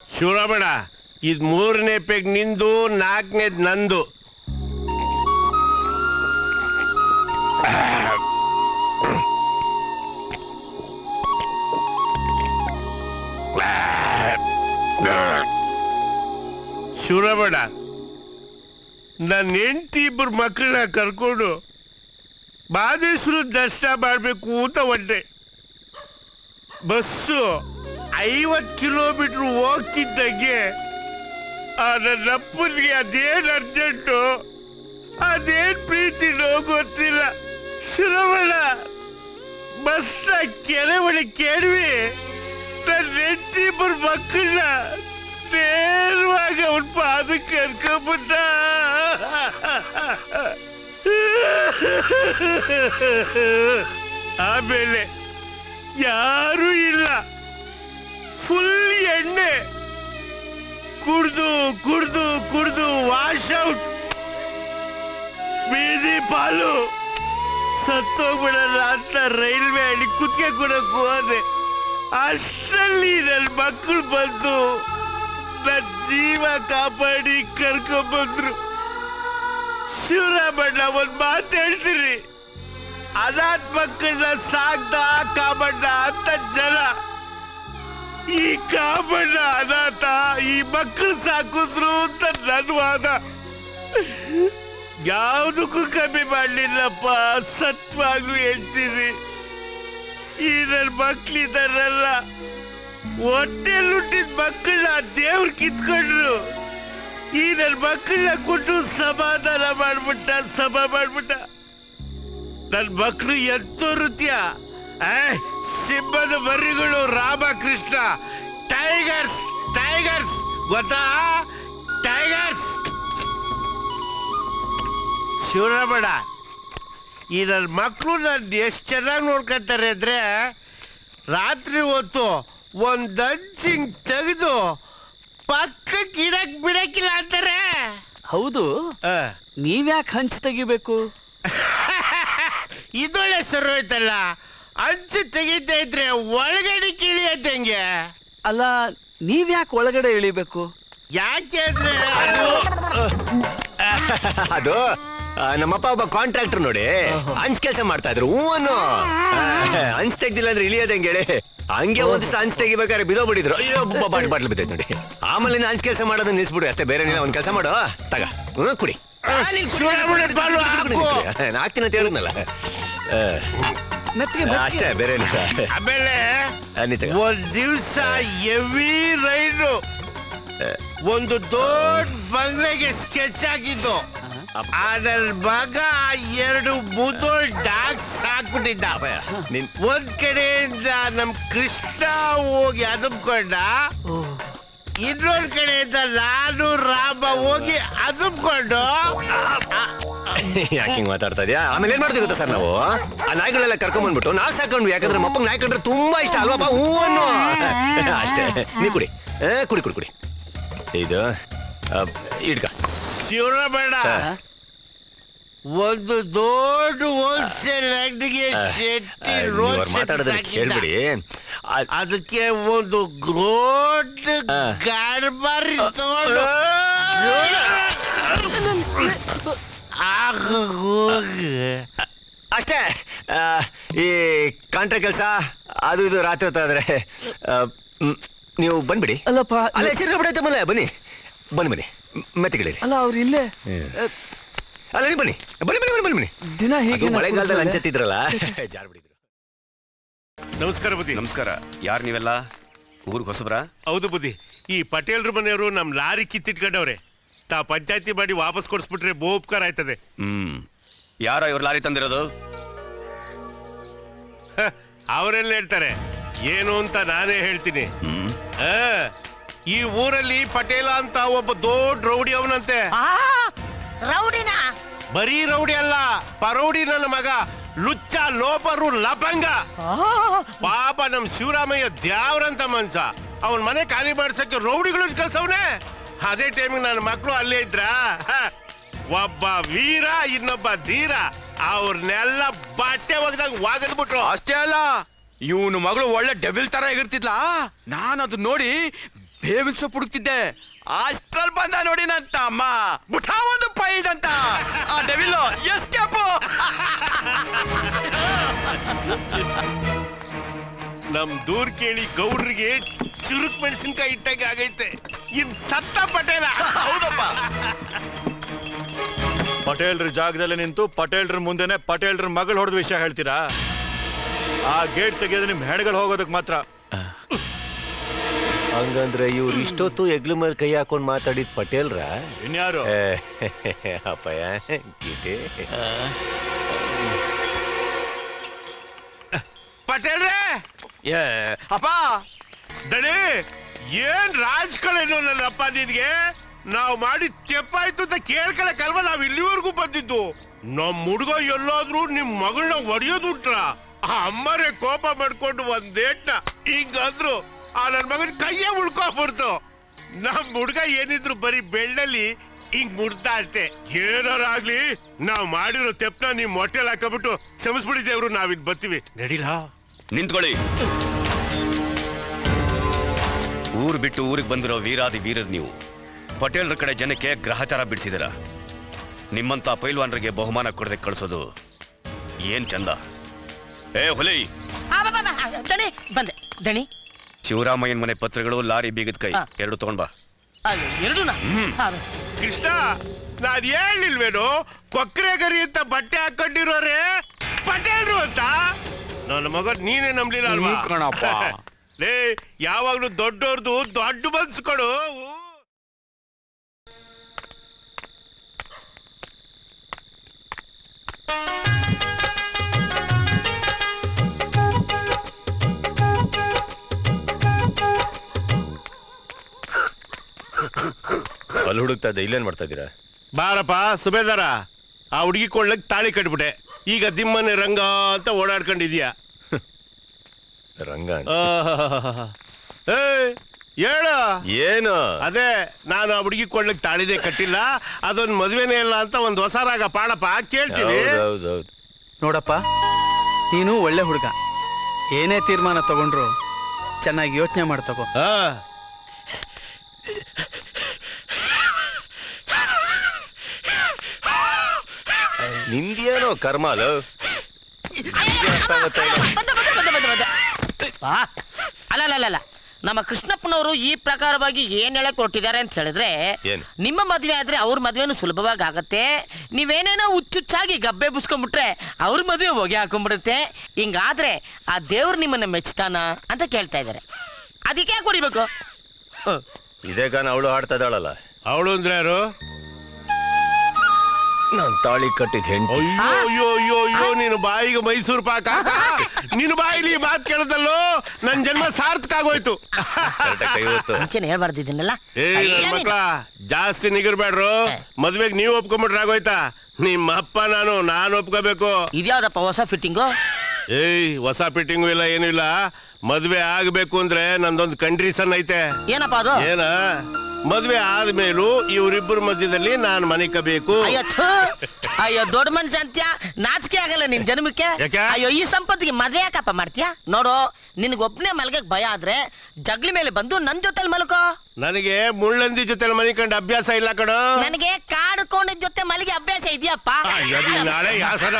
ಶಿವರಾಮಣ್ಣ, ಇದು 3ನೇ ಪೆಗ್ ನಿಂದು, 4ನೇದು ನಂದು. ಶಿವರಾಮಣ್ಣ, ನನ್ನ ಹೆಂಡತಿ 2 ಮಕ್ಕಳನ್ನ ಕರ್ಕೊಂಡು ಮಾದೇಶ್ವರ ದರ್ಶನ ಮಾಡಬೇಕು ಅಂತ ಹೊಂಟೆ. ಬಸ್ಸು 50 ಕಿಲೋಮೀಟರ್ ಹೋಗ್ತಿದ್ದಂಗೆ ನನ್ನ ಅಪ್ಪನಿಗೆ ಅದೇನು ಅರ್ಜೆಂಟು, ಅದೇನು ಪ್ರೀತಿನೋ ಗೊತ್ತಿಲ್ಲ. ಶಿವರಾಮಣ್ಣ, ಬಸ್ನ ಕೆರೆ ಒಳಗೆ ಕೇಳಿವಿ ನನ್ನ ಹೆಂಡತಿ 2 ಮಕ್ಕಳನ್ನ ನೇರವಾಗಿ ಅವನ ಪಾದಕ್ಕೆ ಕರ್ಕೊಂಡ್ಬಿಟ್ಟ. ಆಮೇಲೆ ಯಾರೂ ಇಲ್ಲ, ಫುಲ್ ಎಣ್ಣೆ ಕುಡ್ದು ಕುಡ್ದು ಕುಡ್ದು ವಾಶ್ ಔಟ್, ಬೀದಿ ಪಾಲು. ಸತ್ತೋಗ್ಬಿಡಲ್ಲ ಅಂತ ರೈಲ್ವೆ ಹಳ್ಳಿ ಕುತ್ತಿಗೆ ಕೊಡಕ್ ಹೋದೆ. ಅಷ್ಟರಲ್ಲಿ ನನ್ನ ಮಕ್ಕಳು ಬಂದು ನನ್ನ ಜೀವ ಕಾಪಾಡಿ ಕರ್ಕೊಂಡ್ಬಂದ್ರು. ಶಿವರಾಮಣ್ಣ, ಒಂದು ಮಾತು ಹೇಳ್ತೀರಿ, ಅನಾಥ ಮಕ್ಕಳನ್ನ ಸಾಕ್ದ ಕಾಮಣ್ಣ ಅಂತ ಜನ. ಈ ಕಾಮಣ್ಣ ಅನಾಥ, ಈ ಮಕ್ಕಳು ಸಾಕಿದ್ರು ಅಂತ ನನ್ನ ವಾದ. ಯಾವುದಕ್ಕೂ ಕಮ್ಮಿ ಮಾಡಲಿಲ್ಲಪ್ಪ, ಸತ್ವಾಗ್ಲೂ ಹೇಳ್ತೀನಿ. ಈ ನನ್ನ ಮಕ್ಕಳಿದಾರಲ್ಲ, ಹೊಟ್ಟೆಲ್ ಹುಟ್ಟಿದ ಮಕ್ಕಳನ್ನ ದೇವ್ರು ಕಿತ್ಕೊಂಡ್ರು. ಈ ನನ್ನ ಮಕ್ಕಳನ್ನ ಕೊಟ್ಟು ಸಮಾಧಾನ ಮಾಡ್ಬಿಟ್ಟ, ಸಭಾ ಮಾಡ್ಬಿಟ್ಟ. ನನ್ನ ಮಕ್ಕಳು ಎಂತೋ ನೃತ್ಯ, ಸಿಂಹದ ಮರಿಗಳು, ರಾಮಕೃಷ್ಣ, ಟೈಗರ್ಸ್ ಟೈಗರ್ಸ್ ಗೊತ್ತಾ, ಟೈಗರ್ಸ್. ಶಿವರಾಮಣ್ಣ, ಈ ನನ್ನ ಮಕ್ಕಳು ನನ್ನ ಎಷ್ಟು ಚೆನ್ನಾಗಿ ನೋಡ್ಕೊತಾರೆ ಅಂದ್ರೆ, ರಾತ್ರಿ ಹೊತ್ತು ಒಂದು ಹಂಚಿಂಗ್ ತೆಗೆದು ಪಕ್ಕಕ್ಕೆ ಇಡಕ್ ಬಿಡಕ್ಕಿಲ್ಲ ಅಂತಾರೆ. ಹೌದು, ನೀವ್ಯಾಕೆ ಹಂಚು ತೆಗಿಬೇಕು? ಇದೊಳ್ಳೆ ಸರೋಯ್ತಲ್ಲ, ಹಂಚು ತೆಗಿತಾ ಇದ್ರೆ ಒಳಗಡೆ ಕಿಳಿಯತ್ತಂಗೆ. ಅಲ್ಲ, ನೀವ್ಯಾಕೆ ಒಳಗಡೆ ಇಳಿಬೇಕು? ಯಾಕೆ ಅಂದ್ರೆ ಅದು ನಮ್ಮಪ್ಪ ಒಬ್ಬ ಕಾಂಟ್ರಾಕ್ಟರ್ ನೋಡಿ, ಹಂಚ್ ಕೆಲಸ ಮಾಡ್ತಾ ಇದ್ರು. ಹೂವನ್ನು ಹಂಚ್ ತೆಗ್ದಿಲ್ಲ ಅಂದ್ರೆ ಇಳಿಯೋದಂಗೆ ಹೇಳಿ, ಹಂಗೆ ಒಂದ್ ದಿವಸ ಹಂಚ್ ತೆಗಿಬೇಕಾದ್ರೆ ಬಿದೋಗ್ಬಿಟ್ಟಿದ್ರು. ಅಯ್ಯೋ, ಬಾಟ್ಲು ಬಿದ್ದೈತೆ ನೋಡಿ. ಆಮೇಲೆ ಹಂಚ್ ಕೆಲಸ ಮಾಡೋದನ್ನ ನಿಲ್ಸ್ಬಿಡು ಅಷ್ಟೇ, ಬೇರೆ ಒಂದ್ ಕೆಲಸ ಮಾಡು. ತಗ ಕುಡಿ. ಹಾಕ್ತೀನಿ ಅಂತ ಹೇಳಿದ್ನಲ್ಲ, ಅಷ್ಟೇ, ಬೇರೆ. ಆಮೇಲೆ ಒಂದ್ ದಿವ್ಸ ಹೆವಿ ರೈಲು ಒಂದು ದೊಡ್ಡ ಬಂಗ್ಲೆಗೆ ಸ್ಕೆಚ್ ಹಾಕಿದ್ದು. ಅದ್ರಲ್ಲಿ ಮಗ 2 ಮುದೋಳ್ ಡಾಗ್ಸ್ ಸಾಕ್ಬಿಟ್ಟಿದ್ದ. ಒಂದ್ ಕಡೆಯಿಂದ ನಮ್ ಕೃಷ್ಣ ಹೋಗಿ ಅದಮ್ಕೊಂಡ, ಇನ್ನೊಂದ್ ಕಡೆಯಿಂದ ನಾನು ರಾಮ ಹೋಗಿ ಅದಮ್ಕೊಂಡು. ಯಾಕೆ ಹಿಂಗ್ ಮಾತಾಡ್ತಾ ಇದೀಯಾ? ಆಮೇಲೆ ಏನ್ ಮಾಡ್ತೀವಿ ಗೊತ್ತಾ ಸರ್, ನಾವು ಆ ನಾಯಿಗಳೆಲ್ಲ ಕರ್ಕೊಂಡ್ ಬಂದ್ಬಿಟ್ಟು ನಾವು ಸಾಕೊಂಡ್ವಿ. ಯಾಕಂದ್ರೆ ಮಪ್ಪಂಗ್ ನಾಯಿ ಕಂಡ್ರೆ ತುಂಬಾ ಇಷ್ಟ ಅಲ್ವಾ, ಹೂವನ್ನು. ಅಷ್ಟೇ, ನೀ ಕುಡಿ ಕುಡಿ ಕುಡಿ ಕುಡಿ. ಇದು ಇಡ್ಕ. ಶಿವರಾಮಣ್ಣ, ಒಂದು ದೊಡ್ಡ ಹೋಲ್ಸೇಲ್ ಅಂಗಡಿಗೆ ಶೆಟ್ಟಿ ರೋಡ್ ಹೇಳ್ಬಿಡಿ, ಅದಕ್ಕೆ ಒಂದು ದೊಡ್ಡ ಗಾಡ್ಬಾರಿ ತಗೊಂಡು ಅಷ್ಟೇ. ಈ ಕಾಂಟ್ರಾಕ್ಟ್ ಕೆಲಸ ಅದು ಇದು ರಾತ್ರಿ ಹೊತ್ತಾದ್ರೆ ನೀವು ಬಂದ್ಬಿಡಿ. ಅಲ್ಲಪ್ಪ, ಅಲ್ಲ ಬಿಡೈತೆ ಮಲ್ಲ, ಬನ್ನಿ ಬನ್ನಿ ಬನ್ನಿ, ಮೆತ್ತಗಿಳಿರಿ. ಅಲ್ಲ, ಅವ್ರು ಇಲ್ಲೇ. ಅಲ್ಲ, ನೀವು ಬನ್ನಿ ಬನ್ನಿ ಬನ್ನಿ ಬನ್ನಿ ಬನ್ನಿ. ದಿನ ಹೀಗೆ ಮಳೆಗಾಲದಲ್ಲಿ ಹಂಚತ್ತಿದ್ರಲ್ಲ, ಜಾರ್ ಬಿಡಿದ್ರು. ನಮಸ್ಕಾರ ಬುದ್ಧಿ. ನಮಸ್ಕಾರ. ಯಾರು ನೀವೆಲ್ಲ? ಊರಿಗೆ ಹೊಸಬ್ರ? ಹೌದು ಬುದ್ಧಿ, ಈ ಪಟೇಲ್ರ ಮನೆಯವರು ನಮ್ ಲಾರಿ ಕಿತ್ತಿಟ್ಕೊಂಡವ್ರೆ. ತಾ ಪಂಚಾಯತಿ ಮಾಡಿ ವಾಪಸ್ ಕೊಡಿಸ್ಬಿಟ್ರೆ ಬಹುಪಕಾರ ಆಯ್ತದೆ. ಯಾರೋ ಇವ್ರು ಲಾರಿ ತಂದಿರೋದು? ಅವರೆಲ್ಲ ಹೇಳ್ತಾರೆ, ಏನು ಅಂತ ನಾನೇ ಹೇಳ್ತೀನಿ. ಈ ಊರಲ್ಲಿ ಪಟೇಲ ಅಂತ ಒಬ್ಬ ದೊಡ್ಡ ರೌಡಿ ಅವನಂತೆ. ರೌಡಿನ? ಬರೀ ರೌಡಿ ಅಲ್ಲ, ಪರೌಡಿ ನನ್ನ ಮಗ, ಲುಚ್ಚ, ಲೋಪರು, ಲಪಂಗ. ಪಾಪ ನಮ್ ಶಿವರಾಮಯ್ಯ ದ್ಯಾವ್ರಂತ ಮನ್ಸ, ಅವನ್ ಮನೆ ಖಾಲಿ ಮಾಡ್ಸಕ್ಕೆ ರೌಡಿಗಳು ಕಳ್ಸವ್ನೆ. ಅದೇ ಟೈಮಿಗೆ ನನ್ನ ಮಕ್ಕಳು ಅಲ್ಲೇ ಇದ್ರ. ಒಬ್ಬ ವೀರ, ಇನ್ನೊಬ್ಬ ಧೀರ, ಅವ್ರನ್ನೆಲ್ಲ ಬಟ್ಟೆ ಒಗ್ದಂಗ್ ವಾಗದ್ಬಿಟ್ರು. ಅಷ್ಟೇ ಅಲ್ಲ, ಇವನು ಮಗಳು ಒಳ್ಳೆ ಡೆವಿಲ್ ತರ ಎಗಿರ್ತಿದ್ಲಾ. ನಾನು ಅದು ನೋಡಿ ಬೇವಿನ ಸೊಪ್ಪು ಹುಡುಕ್ತಿದ್ದೆ ಅಷ್ಟ್ರಲ್ಲಿ ಬಂದ ನೋಡಿ ನನ್ನ ತಮ್ಮ ಬುಠಾ ಒಂದು ಪೈಡ್ ಅಂತ ಆ ಡೆವಿಲ್ ಎಸ್ಕೇಪ್. ನಮ್ ದೂರ್ ಕೇಳಿ ಗೌಡ್ರಿಗೆ ಚುರುಕ್ ಮೆಣಸಿನ್ಕಾಯಿ ಇಟ್ಟಾಗ ಆಗೈತೆ. ಇನ್ ಸತ್ತ ಪಟೇಲ. ಹೌದಪ್ಪ. ಪಟೇಲ್ರ ಜಾಗದಲ್ಲಿ ನಿಂತು ಪಟೇಲ್ರ ಮುಂದೆನೆ ಪಟೇಲ್ರ ಮಗಳು ಹೊಡೆದ ವಿಷಯ ಹೇಳ್ತೀರಾ? ಆ ಗೇಟ್ ತೆಗೆಯೋದು ನಿಮ್ ಹೆಣ್ಗಳು ಹೋಗೋದಕ್ ಮಾತ್ರ. ಹಂಗಂದ್ರೆ ಇವ್ರು ಇಷ್ಟೊತ್ತು ಎಗ್ಲು ಮೇಲೆ ಕೈ ಹಾಕೊಂಡ್ ಮಾತಾಡಿದ್ ಪಟೇಲ್ರ? ಇನ್ಯಾರು? ಅಪ್ಪಯ್ಯ ಗೀತೆ. ಪಟೇಲ್ರೇ ಅಪ್ಪ ದಣಿ ಏನ್ ರಾಜ್ಗಳೇನು ನನ್ನಪ್ಪ ನಿನ್ಗೆ? ನಾವ್ ಮಾಡಿ ತೆಪ್ಪಾಯ್ತು ಅಂತ ಕೇಳ್ಕೊಳಕಲ್ವ ನಾವ್ ಇಲ್ಲಿವರೆಗೂ ಬಂದಿದ್ದು. ನಮ್ ಹುಡುಗ ಎಲ್ಲಾದ್ರೂ ನಿಮ್ ಮಗಳನ್ನ ಒಡೆಯೋದುಂಟ್ರ? ಆ ಅಮ್ಮರೇ ಕೋಪ ಮಾಡ್ಕೊಂಡು ಒಂದೇಟ್ನ ಹಿಂಗಂದ್ರು ಆ ನನ್ ಮಗನ್ ಕೈಯೇ ಉಳ್ಕೊಂಡ್ಬಿಡ್ತು. ನಮ್ ಹುಡುಗ ಏನಿದ್ರು ಬರೀ ಬೆಳ್ಳಲ್ಲಿ ಹಿಂಗ್ ಮುಡ್ದ ಅಷ್ಟೇ. ಏನಾರಾಗ್ಲಿ ನಾವ್ ಮಾಡಿರೋ ತೆಪ್ಪನ ನಿಮ್ ಹೊಟ್ಟೆಲ್ ಹಾಕಬಿಟ್ಟು ಕ್ಷಮಿಸ್ಬಿಡಿದೇವ್ರು, ನಾವಿದ್ ಬರ್ತೀವಿ. ನಡಿಲಾ? ನಿಂತ್ಕೊಳ್ಳಿ. ಊರು ಬಿಟ್ಟು ಊರಿಗೆ ಬಂದಿರೋ ವೀರಾದಿ ವೀರರು ನೀವು. ಪಟೇಲ್ರ ಕಡೆ ಜನಕ್ಕೆ ಗ್ರಹಚಾರ ಬಿಡಿಸಿದಿರ. ನಿಮ್ಮಂತ ಪೈಲ್ವಾನ್ರಿಗೆ ಬಹುಮಾನ ಕೊಡದೆ ಕಳಿಸೋದು ಏನ್ ಚಂದ. ಏ ಹುಲಿ, ದಣಿ ಬಂದೆ. ದಣಿ ಶಿವರಾಮಯ್ಯನ ಮನೆ ಪತ್ರಗಳು, ಲಾರಿ ಬೀಗದ ಕೈ ಎರಡು ತಗೊಂಡ್ ಬಾ. ಎರಡೂನಾ? ಕೃಷ್ಣ, ನಾನ್ ಹೇಳಿಲ್ವೇನು ಕೊಕ್ರೆ ಗರಿ ಅಂತ ಬಟ್ಟೆ ಹಾಕೊಂಡಿರೋರೆ ಪಟೇಲ್ರು ಅಂತ? ನನ್ನ ಮಗ ನೀನೇ ನಂಬ್ಲಿಲ್ಲ ಅಲ್ವಾ? ಕಣಪ್ಪ. ಲೇ, ಯಾವಾಗ್ಲೂ ದೊಡ್ಡೋರ್ದು ದೊಡ್ಡ ಮನ್ಸ್ಕೊಡು. ಅಲ್ಲಿ ಹುಡುಕ್ತಾ ಇದ್ದೆ, ಇಲ್ಲೇನ್ ಮಾಡ್ತಾ ಇದ್ದೀರಾ? ಬಾರಪ್ಪ ಸುಬೇದಾರ, ಆ ಹುಡುಗಿ ಕೊಳ್ಳಕ್ ತಾಳಿ ಕಟ್ಬಿಟ್ಟೆ. ಈಗ ದಿಮ್ಮನೆ ರಂಗ ಅಂತ ಓಡಾಡ್ಕೊಂಡಿದ್ಯಾ. ರಂಗ ಅಂತ. ಏ ಹೇಳು. ಏನು? ಅದೇ ನಾನು ಆ ಹುಡುಗಿ ಕೊಳ್ಳಕ್ ತಾಳಿದೆ ಕಟ್ಟಿಲ್ಲ, ಅದೊಂದು ಮದ್ವೆನೇ ಇಲ್ಲ ಅಂತ ಒಂದು ಹೊಸ ರಾಗ ಪಾಡಪ್ಪ, ಕೇಳ್ತೀನಿ. ಹೌದೌದು. ನೋಡಪ್ಪ, ನೀನು ಒಳ್ಳೆ ಹುಡುಗ. ಏನೇ ತೀರ್ಮಾನ ತಗೊಂಡ್ರು ಚೆನ್ನಾಗಿ ಯೋಚನೆ ಮಾಡಿ ತಗೋ. ನಿಂದೇನೋ ಕರ್ಮಾಲು. ಅಲ್ಲ, ನಮ್ಮ ಕೃಷ್ಣಪ್ಪನವರು ಈ ಪ್ರಕಾರವಾಗಿ ಏನ್ ಹೇಳಕ್ ಕೊಟ್ಟಿದ್ದಾರೆ ಅಂತ ಹೇಳಿದ್ರೆ, ಏನು? ನಿಮ್ಮ ಮದ್ವೆ ಆದ್ರೆ ಅವ್ರ ಮದ್ವೆನು ಸುಲಭವಾಗಿ ಆಗತ್ತೆ. ನೀವೇನೇನೋ ಹುಚ್ಚುಚ್ಚಾಗಿ ಗಬ್ಬೆ ಬುಸ್ಕೊಂಡ್ಬಿಟ್ರೆ ಅವ್ರ ಮದ್ವೆ ಹೊಗೆ ಹಾಕೊಂಡ್ಬಿಡುತ್ತೆ. ಹಿಂಗಾದ್ರೆ ಆ ದೇವ್ರು ನಿಮ್ಮನ್ನ ಮೆಚ್ತಾನ ಅಂತ ಕೇಳ್ತಾ ಇದಾರೆ. ಅದಕ್ಕೆ ಯಾಕೆ ಹೊಡಿಬೇಕು? ಇದೇ ಗಾನ ಅವಳು ಹಾಡ್ತಾ ಇದ್ದಾಳಲ್ಲ. ಅವಳು ಅಂದ್ರೆ ಯಾರು? ನಾನ್ ತಾಳಿ ಕಟ್ಟಿದ ಹೆಂಡತಿ. ಅಯ್ಯೋ ಅಯ್ಯೋ ಅಯ್ಯೋ ಅಯ್ಯೋ, ನೀನು ಬಾಯಿಗೆ ಮೈಸೂರು ಪಾಕ. ನಿನ್ನ ಬಾಯಿಲಿ ಮಾತು ಕೇಳದಲ್ಲೋ ನನ್ ಜನ್ಮ ಸಾರ್ಥಕ ಆಗೋಯ್ತು. ಮುಂಚೆನೆ ಹೇಳ್ಬಾರ್ದಿದ್ದನ್ನೆಲ್ಲ. ಏ ನನ್ ಮಕ್ಳ, ಜಾಸ್ತಿ ನಿಗಿರ್ಬೇಡ್ರು. ಮದ್ವೆಗ್ ನೀವು ಒಪ್ಕೊಂಡ್ಬಿಟ್ರೆ ಆಗೋಯ್ತಾ? ನಿಮ್ಮ ಅಪ್ಪ ನಾನು ಒಪ್ಕೋಬೇಕು. ಇದ್ಯಾವ್ದಪ್ಪ ಹೊಸ ಫಿಟ್ಟಿಂಗು? ಏಯ್, ಹೊಸ ಫಿಟ್ಟಿಂಗು ಇಲ್ಲ, ಏನೂ ಇಲ್ಲ. ಮದ್ವೆ ಆಗ್ಬೇಕು ಅಂದ್ರೆ ನಂದೊಂದು ಕಂಡೀಷನ್ ಐತೆ. ಏನಪ್ಪ ಅದು? ಏನ? ಮದ್ವೆ ಆದ್ಮೇಲೂ ಇವ್ರಿಬ್ಬರ ಮಧ್ಯದಲ್ಲಿ ನಾನ್ ಮನೆ ಕಬೇಕು. ಅಯ್ಯೋ ದೊಡ್ಡ ಮನುಷ್ಯ ಅಂತ್ಯ, ನಾಚಿಕೆ ಆಗಲ್ಲ ನಿನ್ ಜನ್ಮಕ್ಕೆ? ಯಾಕೆ? ಅಯ್ಯೋ ಈ ಸಂಪತ್ತಿಗೆ ಮದ್ವೆ ಯಾಕಪ್ಪ ಮಾಡ್ತೀಯಾ? ನೋಡು, ನಿನ್ಗೆ ಒಬ್ನೇ ಮಲ್ಗಕ್ ಭಯ ಆದ್ರೆ ಜಗ್ಲಿ ಮೇಲೆ ಬಂದು ನನ್ ಜೊತೆಲಿ ಮಲ್ಕೋ. ನನಗೆ ಮುಳ್ಳಂದಿ ಜೊತೆ ಮನಿಕಂಡ ಅಭ್ಯಾಸ ಇಲ್ಲ ಕಣೋ. ನನಗೆ ಕಾಡು ಕೋಣದ ಜೊತೆ ಮಲಗಿ ಅಭ್ಯಾಸ ಇದೆಯಪ್ಪ. ನಾಳೆ ಯಾಸನ